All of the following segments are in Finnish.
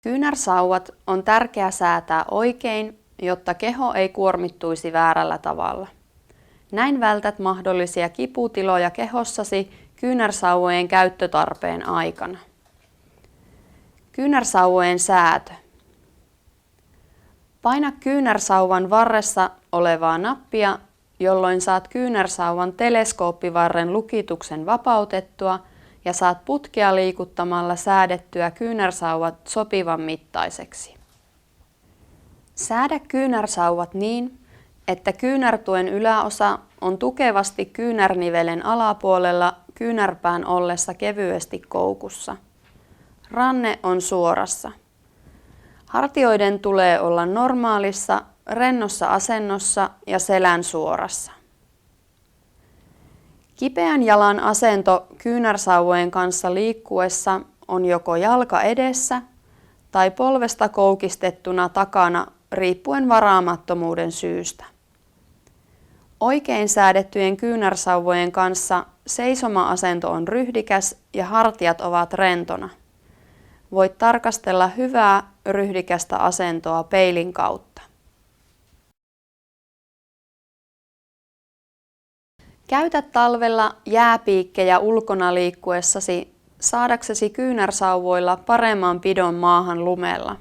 Kyynärsauvat on tärkeää säätää oikein, jotta keho ei kuormittuisi väärällä tavalla. Näin vältät mahdollisia kiputiloja kehossasi kyynärsauvojen käyttötarpeen aikana. Kyynärsauvojen säätö. Paina kyynärsauvan varressa olevaa nappia, jolloin saat kyynärsauvan teleskooppivarren lukituksen vapautettua ja saat putkea liikuttamalla säädettyä kyynärsauvat sopivan mittaiseksi. Säädä kyynärsauvat niin, että kyynärtuen yläosa on tukevasti kyynärnivelen alapuolella kyynärpään ollessa kevyesti koukussa. Ranne on suorassa. Hartioiden tulee olla normaalissa, rennossa asennossa ja selän suorassa. Kipeän jalan asento kyynärsauvojen kanssa liikkuessa on joko jalka edessä tai polvesta koukistettuna takana riippuen varaamattomuuden syystä. Oikein säädettyjen kyynärsauvojen kanssa seisoma-asento on ryhdikäs ja hartiat ovat rentona. Voit tarkastella hyvää ryhdikästä asentoa peilin kautta. Käytä talvella jääpiikkejä ulkona liikkuessasi saadaksesi kyynärsauvoilla paremman pidon maahan lumella.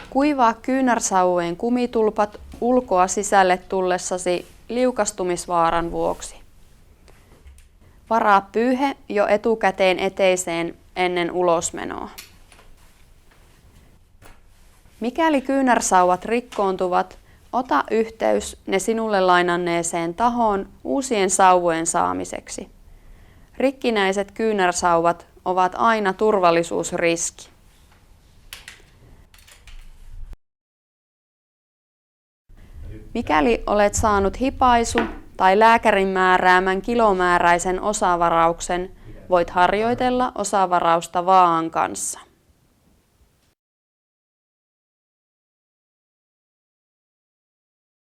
Kuivaa kyynärsauvojen kumitulpat ulkoa sisälle tullessasi liukastumisvaaran vuoksi. Varaa pyyhe jo etukäteen eteiseen ennen ulosmenoa. Mikäli kyynärsauvat rikkoontuvat, ota yhteys ne sinulle lainanneeseen tahoon uusien sauvojen saamiseksi. Rikkinäiset kyynärsauvat ovat aina turvallisuusriski. Mikäli olet saanut hipaisu- tai lääkärin määräämän kilomääräisen osavarauksen, voit harjoitella osavarausta vaaan kanssa.